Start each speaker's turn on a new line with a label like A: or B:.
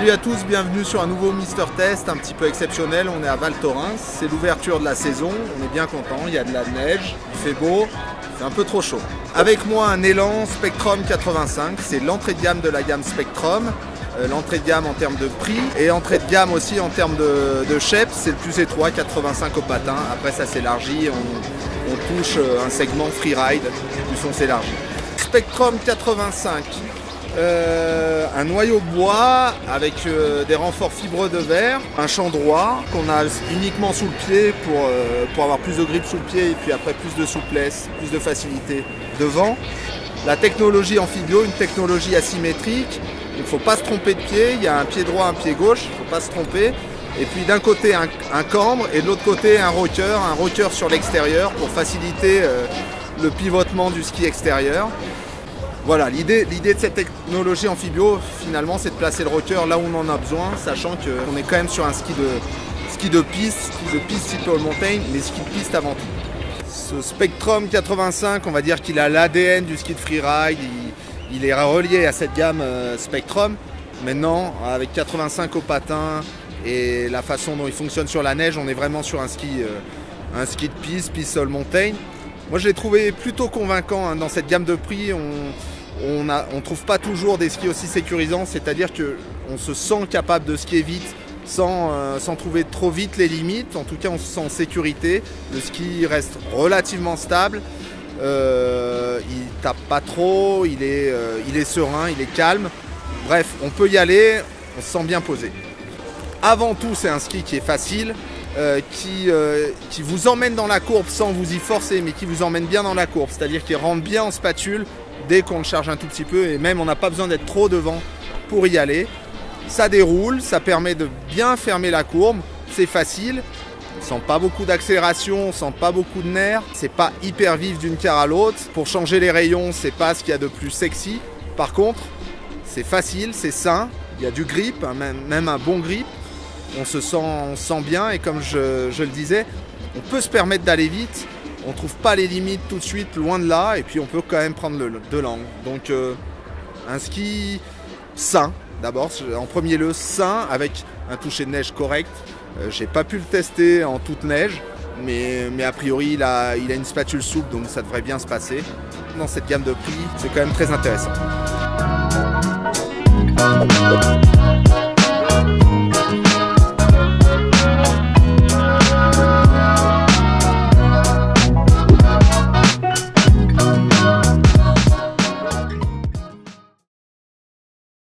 A: Salut à tous, bienvenue sur un nouveau Mister Test un petit peu exceptionnel. On est à Val Thorens, c'est l'ouverture de la saison, on est bien content, il y a de la neige, il fait beau, c'est un peu trop chaud. Avec moi un Élan Spectrum 85, c'est l'entrée de gamme de la gamme Spectrum. L'entrée de gamme en termes de prix et entrée de gamme aussi en termes de shape, c'est le plus étroit, 85 au patin. Après ça s'élargit, on touche un segment freeride, plus on s'élargit. Spectrum 85, un noyau bois avec des renforts fibreux de verre, un champ droit qu'on a uniquement sous le pied pour avoir plus de grip sous le pied et puis après plus de souplesse, plus de facilité devant. La technologie Amphibio, une technologie asymétrique. Il ne faut pas se tromper de pied, il y a un pied droit, un pied gauche, il ne faut pas se tromper. Et puis d'un côté un cambre et de l'autre côté un rocker sur l'extérieur pour faciliter le pivotement du ski extérieur. Voilà, l'idée de cette technologie Amphibio finalement c'est de placer le rocker là où on en a besoin, sachant qu'on est quand même sur un ski de piste type all mountain, mais ski de piste avant tout. Ce Spectrum 85, on va dire qu'il a l'ADN du ski de freeride. Il est relié à cette gamme Spectrum. Maintenant, avec 85 au patin et la façon dont il fonctionne sur la neige, on est vraiment sur un ski de piste all mountain. Moi, je l'ai trouvé plutôt convaincant hein, dans cette gamme de prix. On ne trouve pas toujours des skis aussi sécurisants, c'est-à-dire qu'on se sent capable de skier vite sans trouver trop vite les limites. En tout cas, on se sent en sécurité. Le ski reste relativement stable. Il tape pas trop, il est serein, il est calme. Bref, on peut y aller, on se sent bien posé. Avant tout, c'est un ski qui est facile, qui vous emmène dans la courbe sans vous y forcer, mais qui vous emmène bien dans la courbe. C'est-à-dire qu'il rentre bien en spatule dès qu'on le charge un tout petit peu, et même on n'a pas besoin d'être trop devant pour y aller. Ça déroule, ça permet de bien fermer la courbe, c'est facile. On sent pas beaucoup d'accélération, on sent pas beaucoup de nerfs, c'est pas hyper vif d'une carte à l'autre. Pour changer les rayons, c'est pas ce qu'il y a de plus sexy. Par contre, c'est facile, c'est sain, il y a du grip, hein, même un bon grip. On se sent bien et comme je le disais, on peut se permettre d'aller vite. On trouve pas les limites tout de suite, loin de là, et puis on peut quand même prendre de l'angle. Donc un ski sain, d'abord, en premier lieu sain, avec un toucher de neige correct. J'ai pas pu le tester en toute neige, mais a priori il a une spatule souple, donc ça devrait bien se passer. Dans cette gamme de prix, c'est quand même très intéressant.